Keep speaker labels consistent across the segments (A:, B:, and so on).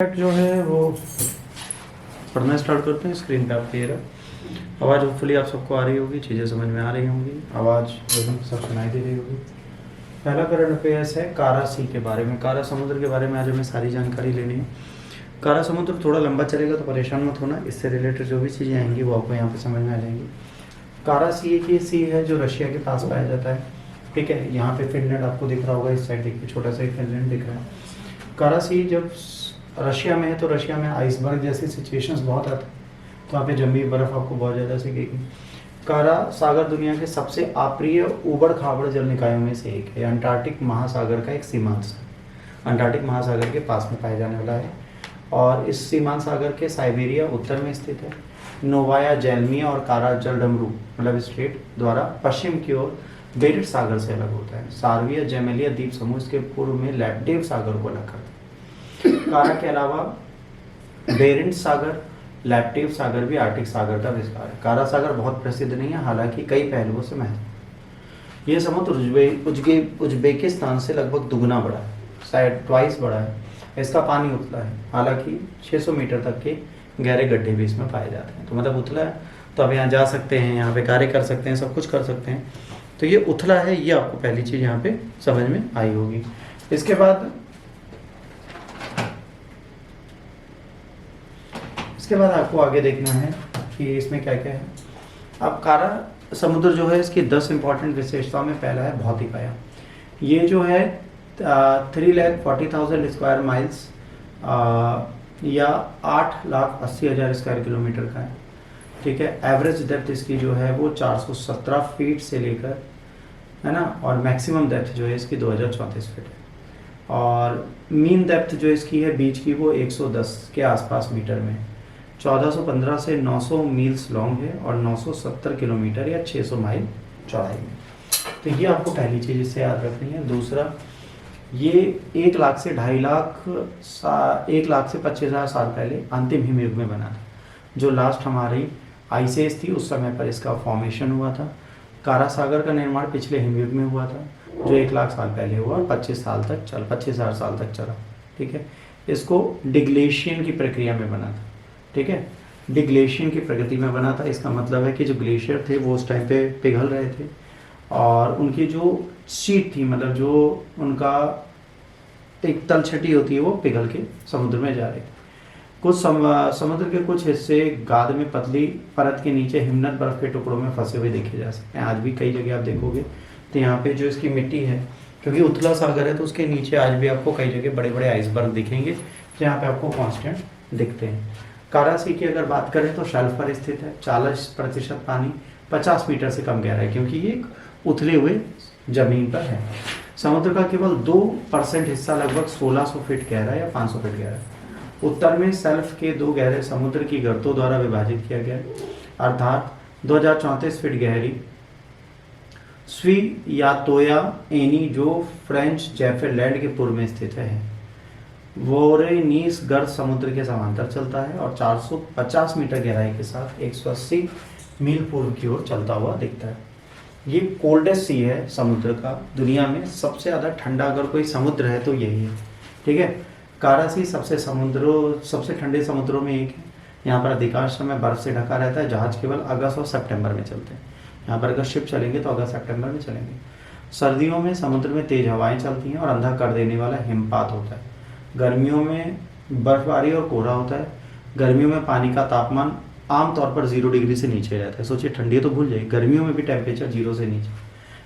A: जो है वो पढ़ना स्टार्ट करते हैं। स्क्रीन पे आप क्लियर है, आवाज़ होपफुली आप सबको आ रही होगी, चीज़ें समझ में आ रही होंगी, आवाज़ सब सुनाई दे रही होगी। पहला करंट अफेयर्स है कारा सी के बारे में, कारा समुद्र के बारे में आज हमें सारी जानकारी लेनी है। कारा समुद्र थोड़ा लंबा चलेगा तो परेशान मत होना, इससे रिलेटेड जो भी चीज़ें आएंगी वो आपको यहाँ पे समझ में आ जाएंगी। कारा सी एक ये सी है जो रशिया के पास पाया जाता है, ठीक है। यहाँ पे फिनलैंड आपको दिख रहा होगा, इस साइड देखिए छोटा सा ही फिनलैंड दिख रहा है। कारा सी जब रशिया में है तो रशिया में आइसबर्ग जैसी सिचुएशंस बहुत आते हैं, तो वहाँ पे जमी बर्फ़ आपको बहुत ज़्यादा सिकेगी। कारा सागर दुनिया के सबसे अप्रिय उबड़ खाबड़ जल निकायों में से एक है। अंटार्कटिक महासागर का एक सीमांत सागर, अंटार्कटिक महासागर के पास में पाया जाने वाला है और इस सीमांत सागर के साइबेरिया उत्तर में स्थित है। नोवाया जेलमिया और कारा जलडमरू मतलब स्ट्रेट द्वारा पश्चिम की ओर बेरिट सागर से अलग होता है। सार्विया जेमेलिया द्वीप समूह इसके पूर्व में लैप्टिव सागर को अलग करता है। कारा के अलावा बेरिंट सागर, लैप्टिव सागर भी आर्कटिक सागर का विस्तार है। कारा सागर बहुत प्रसिद्ध नहीं है, हालांकि कई पहलुओं से महत्वपूर्ण। यह समुद्र उज्बेकिस्तान से लगभग दुगना बड़ा है, शायद ट्वाइस बड़ा है। इसका पानी उथला है, हालांकि 600 मीटर तक के गहरे गड्ढे भी इसमें पाए जाते हैं। तो मतलब उथला है तो अब यहाँ जा सकते हैं, यहाँ पे कार्य कर सकते हैं, सब कुछ कर सकते हैं। तो ये उथला है, ये आपको पहली चीज़ यहाँ पे समझ में आई होगी। इसके बाद आपको आगे देखना है कि इसमें क्या क्या है। अब कारा समुद्र जो है इसकी 10 इंपॉर्टेंट विशेषताओं में पहला है भौतिकायाम। ये जो है 3,40,000 स्क्वायर माइल्स या 8,80,000 स्क्वायर किलोमीटर का है, ठीक है। एवरेज डेप्थ इसकी जो है वो 417 फीट से लेकर, है ना, और मैक्सिमम डेप्थ जो है इसकी 2034 फीट है। और मीन डेप्थ जो इसकी है बीच की वो 110 के आसपास मीटर में, 1415 से 900 मील्स लॉन्ग है और 970 किलोमीटर या 600 माइल चौड़ाई में। तो ये आपको पहली चीज़ इससे याद रखनी है। दूसरा, ये 1 लाख से 2.5 लाख 1 लाख से 25,000 साल पहले अंतिम हिमयुग में बना था। जो लास्ट हमारी आइस एज थी उस समय पर इसका फॉर्मेशन हुआ था। कारा सागर का निर्माण पिछले हिमयुग में हुआ था जो 1 लाख साल पहले हुआ और 25,000 साल तक चला, ठीक है। इसको डिग्लेशियन की प्रक्रिया में बना था, ठीक है। डिग्लेशियन की प्रगति में बना था, इसका मतलब है कि जो ग्लेशियर थे वो उस टाइम पे पिघल रहे थे और उनकी जो शीट थी, मतलब जो उनका एक तलछटी होती है वो पिघल के समुद्र में जा रही थी। कुछ समुद्र के कुछ हिस्से गाद में पतली परत के नीचे हिमनद बर्फ के टुकड़ों में फंसे हुए देखे जा सकते हैं। आज भी कई जगह आप देखोगे तो यहाँ पे जो इसकी मिट्टी है, क्योंकि उथला सागर है तो उसके नीचे आज भी आपको कई जगह बड़े बड़े आइसबर्ग दिखेंगे जहाँ पे आपको कांस्टेंट दिखते हैं। कारा सी की अगर बात करें तो शेल्फ पर स्थित है। 40% पानी 50 मीटर से कम गहरा है, क्योंकि ये एक उथले हुए जमीन पर है। समुद्र का केवल 2% हिस्सा लगभग 1600 फीट गहरा है या 500 फीट गहरा है। उत्तर में शेल्फ के 2 गहरे समुद्र की गर्तों द्वारा विभाजित किया गया है, अर्थात 2034 फीट गहरी स्वियातोया एनी जो फ्रेंच जेफरलैंड के पूर्व में स्थित है। वोरेनीस गर्द समुद्र के समांतर चलता है और 450 मीटर गहराई के साथ 180 मील पूर्व की ओर चलता हुआ दिखता है। ये कोल्डेस्ट सी है समुद्र का, दुनिया में सबसे ज़्यादा ठंडा अगर कोई समुद्र है तो यही है, ठीक है। कारा सी सबसे ठंडे समुद्रों में एक है। यहाँ पर अधिकांश समय बर्फ से ढका रहता है। जहाज केवल अगस्त और सितंबर में चलते हैं। यहाँ पर अगर शिप चलेंगे तो अगस्त सितंबर में चलेंगे। सर्दियों में समुद्र में तेज हवाएं चलती हैं और अंधा कर देने वाला हिमपात होता है। गर्मियों में बर्फबारी और कोहरा होता है। गर्मियों में पानी का तापमान आमतौर पर 0 डिग्री से नीचे रहता है। सोचिए, ठंडी है तो भूल जाइए, गर्मियों में भी टेम्परेचर 0 से नीचे।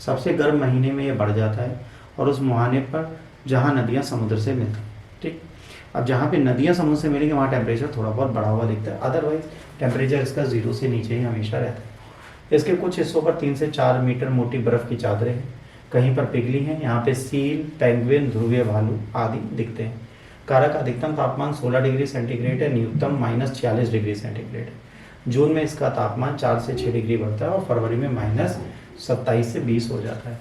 A: सबसे गर्म महीने में ये बढ़ जाता है और उस मुहाने पर जहाँ नदियाँ समुद्र से मिलती हैं, ठीक। अब जहाँ पे नदियाँ समुद्र से मिलेंगी वहाँ टेम्परेचर थोड़ा बहुत बढ़ा हुआ दिखता है, अदरवाइज टेम्परेचर इसका 0 से नीचे ही हमेशा रहता है। इसके कुछ हिस्सों पर 3 से 4 मीटर मोटी बर्फ़ की चादरें हैं, कहीं पर पिघली हैं। यहाँ पे सील, पेंगुइन, ध्रुवीय भालू आदि दिखते हैं। कारा का अधिकतम तापमान 16 डिग्री सेंटीग्रेड है, न्यूनतम -46 डिग्री सेंटीग्रेड है। जून में इसका तापमान 4 से 6 डिग्री बढ़ता है और फरवरी में -27 से 20 हो जाता है।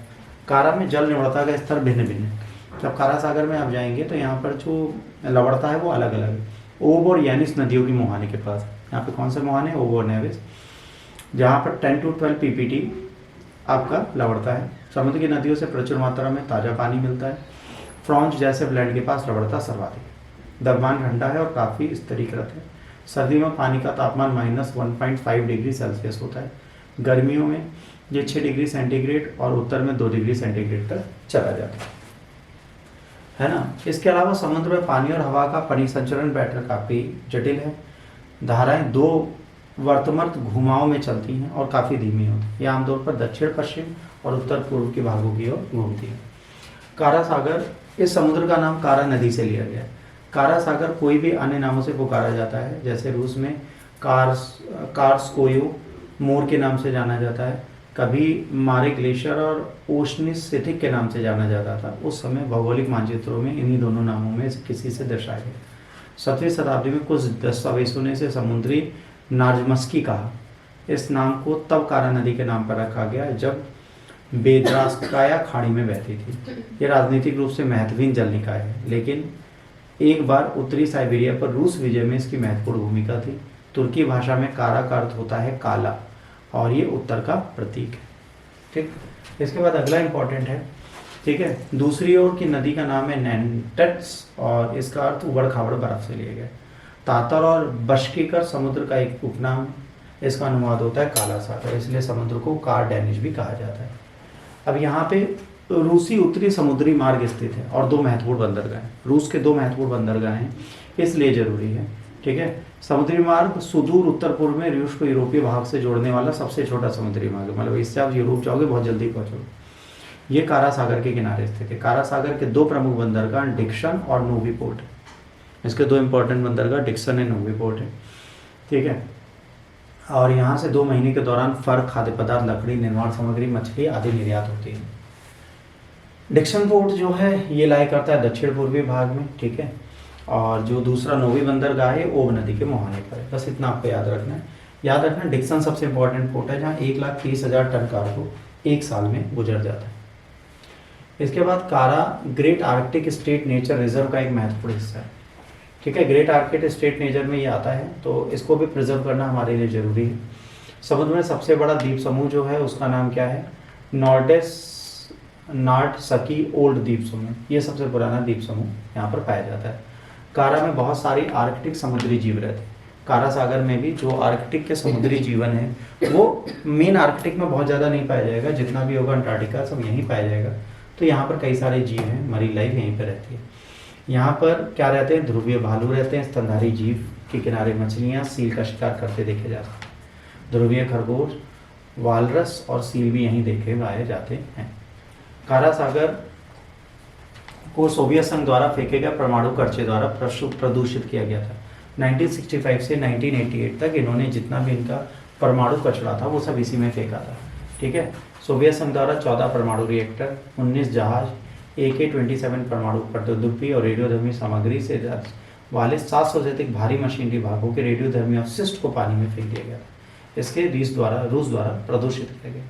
A: कारा में जल लवणता का स्तर भिन्न भिन्न है। जब कारा सागर में आप जाएंगे तो यहाँ पर जो लवणता है वो अलग अलग है। ओब और यानिस नदियों की मुहाने के पास, यहाँ पे कौन से मुहाने, ओब और नेविस, जहाँ पर 10 to 12 ppt आपका लवणता है। समुद्र की नदियों से प्रचुर मात्रा में ताज़ा पानी मिलता है। फ्रांस जैसे ब्लैंड के पास लवणता सर्वाधिक है। द्रव्यमान ठंडा है और काफ़ी स्तरीकृत है। सर्दी में पानी का तापमान -1.5 डिग्री सेल्सियस होता है। गर्मियों में ये 6 डिग्री सेंटीग्रेड और उत्तर में 2 डिग्री सेंटीग्रेड तक चला जाता है ना। इसके अलावा समुद्र में पानी और हवा का परिसंचरण पैटर्न काफ़ी जटिल है। धाराएं दो वर्तमर्त घुमाव में चलती हैं और काफ़ी धीमी होती हैं। यह आमतौर पर दक्षिण पश्चिम और उत्तर पूर्व के भागों की ओर घूमती है। कारा सागर, इस समुद्र का नाम कारा नदी से लिया गया है। कारा सागर कोई भी अन्य नामों से पुकारा जाता है, जैसे रूस में कार्स्कोयो मोर के नाम से जाना जाता है, कभी मारे ग्लेशियर और ओशनिस्थितिक के नाम से जाना जाता था। उस समय भौगोलिक मानचित्रों में इन्हीं दोनों नामों में से किसी से दर्शाया गया। 7वीं शताब्दी में कुछ दस्तावेजों ने इसे समुद्री नार्जमस्की कहा। इस नाम को तब कारा नदी के नाम पर रखा गया जब बेद्रास्काया खाड़ी में बहती थी। यह राजनीतिक रूप से महत्वहीन जल निकाय है, लेकिन एक बार उत्तरी साइबेरिया पर रूस विजय में इसकी महत्वपूर्ण भूमिका थी। तुर्की भाषा में कारा का अर्थ होता है काला और ये उत्तर का प्रतीक है। ठीक, इसके बाद अगला इंपॉर्टेंट है, ठीक है, दूसरी ओर की नदी का नाम है नैंटट्स और इसका अर्थ उबड़ खाबड़ बर्फ से लिया गया। तातर और बश्कीकर समुद्र का एक उपनाम है। इसका अनुवाद होता है काला सागर, इसलिए समुद्र को कार डैनिश भी कहा जाता है। अब यहाँ पे रूसी उत्तरी समुद्री मार्ग स्थित है और 2 महत्वपूर्ण बंदरगाह हैं। रूस के 2 महत्वपूर्ण बंदरगाह हैं, इसलिए जरूरी है। ठीक है, समुद्री मार्ग सुदूर उत्तर पूर्व में रूस को यूरोपीय भाग से जोड़ने वाला सबसे छोटा समुद्री मार्ग, मतलब इससे आप यूरोप जाओगे बहुत जल्दी पहुंचोगे। ये कारा सागर के किनारे स्थित है। कारा सागर के 2 प्रमुख बंदरगाह डिक्सन और नोवी पोर्ट है। इसके 2 इंपॉर्टेंट बंदरगाह डिक्सन एंड नोवी पोर्ट है। ठीक है, और यहाँ से 2 महीने के दौरान फर, खाद्य पदार्थ, लकड़ी, निर्माण सामग्री, मछली आदि निर्यात होती है। डिक्सन पोर्ट जो है ये लाई करता है दक्षिण पूर्वी भाग में। ठीक है, और जो दूसरा नोवी बंदरगाह है ओब नदी के मुहाने पर है। बस इतना आपको याद रखना है। याद रखना डिक्सन सबसे इंपॉर्टेंट पोर्ट है जहाँ 1,30,000 टन कार्गो 1 साल में गुजर जाता है। इसके बाद कारा great Arctic state nature reserve का एक महत्वपूर्ण हिस्सा है। ठीक है, ग्रेट आर्कटिक स्टेट नेचर में ये आता है, तो इसको भी प्रिजर्व करना हमारे लिए जरूरी है। समुद्र में सबसे बड़ा द्वीप समूह जो है उसका नाम क्या है? नार्डसकी ओल्ड द्वीप समूह। ये सबसे पुराना द्वीप समूह यहाँ पर पाया जाता है। कारा में बहुत सारी आर्कटिक समुद्री जीव रहते हैं। कारा सागर में भी जो आर्कटिक के समुद्री जीवन है वो मेन आर्कटिक में बहुत ज़्यादा नहीं पाया जाएगा, जितना भी होगा अंटार्कटिका सब यहीं पाया जाएगा। तो यहाँ पर कई सारे जीव हैं, मरी लाइफ यहीं पर रहती है। यहाँ पर क्या रहते हैं? ध्रुवीय भालू रहते हैं, स्तनधारी जीव के किनारे मछलियाँ, सील का शिकार करते देखे जाते हैं। ध्रुवीय खरगोश, वालरस और सील भी यहीं देखे पाए जाते हैं। कारा सागर को सोवियत संघ द्वारा फेंके गए परमाणु कर्चे द्वारा प्रदूषित किया गया था। 1965 से 1988 तक इन्होंने जितना भी इनका परमाणु कचरा था वो सब इसी में फेंका था। ठीक है, सोवियत संघ द्वारा 14 परमाणु रिएक्टर, 19 जहाज, AK-27 परमाणु प्रौद्योगिकी और रेडियोधर्मी सामग्री से वाले 700 से अधिक भारी मशीनरी भागों के रेडियोधर्मी अवशिष्ट को पानी में फेंक दिया गया था। इसके रूस द्वारा प्रदूषित किया गया।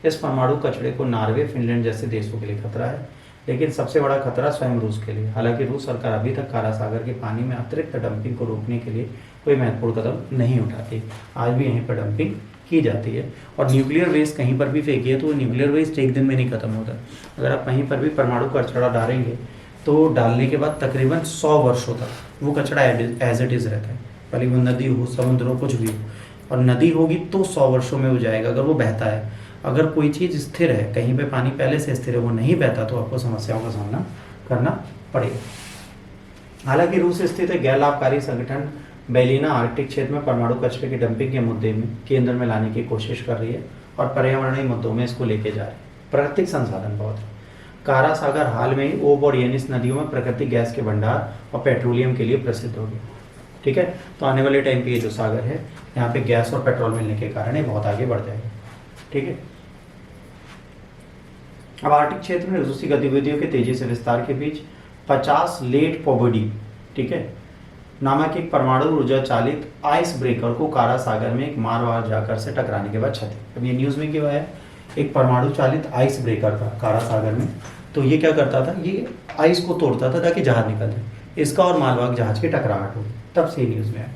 A: इस परमाणु कचरे को नॉर्वे, फिनलैंड जैसे देशों के लिए खतरा है, लेकिन सबसे बड़ा खतरा स्वयं रूस के लिए। हालांकि रूस सरकार अभी तक कारा सागर के पानी में अतिरिक्त डंपिंग को रोकने के लिए कोई महत्वपूर्ण कदम नहीं उठाती। आज भी यहीं पर डंपिंग की जाती है। और न्यूक्लियर वेस्ट कहीं पर भी फेंकिए तो न्यूक्लियर वेस्ट एक दिन में नहीं खत्म होता। अगर आप कहीं पर भी परमाणु कचरा डालेंगे तो डालने के बाद तकरीबन 100 वर्षों तक वो कचरा एज इट इज़ रहता है। भले वो नदी हो, समुद्र हो, कुछ भी हो। और नदी होगी तो 100 वर्षों में हो जाएगा अगर वो बहता है। अगर कोई चीज़ स्थिर है, कहीं पे पानी पहले से स्थिर है, वो नहीं बहता, तो आपको समस्याओं का सामना करना पड़ेगा। हालांकि रूस स्थित है गैर लाभकारी संगठन बेलिना आर्कटिक क्षेत्र में परमाणु कचरे की डंपिंग के मुद्दे में केंद्र में लाने की कोशिश कर रही है और पर्यावरणीय मुद्दों में इसको लेके जा रही है। प्राकृतिक संसाधन बहुत है। कारा सागर हाल में ही ओब और येनिस नदियों में प्राकृतिक गैस के भंडार और पेट्रोलियम के लिए प्रसिद्ध हो गया। ठीक है, तो आने वाले टाइम पे ये जो सागर है यहाँ पे गैस और पेट्रोल मिलने के कारण ये बहुत आगे बढ़ जाएगा। ठीक है, अब आर्कटिक क्षेत्र में रूसी गतिविधियों के तेजी से विस्तार के बीच 50 लेट पोबोडी, ठीक है, नामक एक परमाणु ऊर्जा चालित आइस ब्रेकर को कारा सागर में एक मारवार जाकर से टकराने के बाद क्षति। अब ये न्यूज़ में क्यों आया? एक परमाणु चालित आइस ब्रेकर था कारा सागर में, तो ये क्या करता था? ये आइस को तोड़ता था ताकि जहाज निकल जाए। इसका और मालवाहक जहाज की टकराहट होगी, तब से न्यूज़ में आया।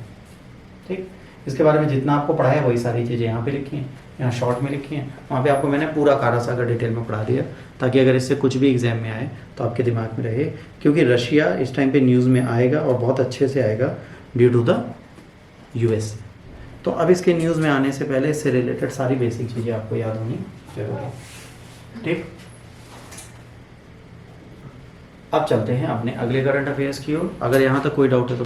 A: ठीक, इसके बारे में जितना आपको पढ़ा है वही सारी चीज़ें यहाँ पे लिखी हैं, यहाँ शॉर्ट में लिखी हैं, वहाँ पे आपको मैंने पूरा कारासागा डिटेल में पढ़ा दिया, ताकि अगर इससे कुछ भी एग्जाम में आए तो आपके दिमाग में रहे, क्योंकि रशिया इस टाइम पे न्यूज़ में आएगा और बहुत अच्छे से आएगा ड्यू टू द यूएस। तो अब इसके न्यूज़ में आने से पहले इससे रिलेटेड सारी बेसिक चीज़ें आपको याद होनी जरूरी है, ठीक। अब चलते हैं अपने अगले करंट अफेयर्स की ओर। अगर यहाँ तक कोई डाउट है तो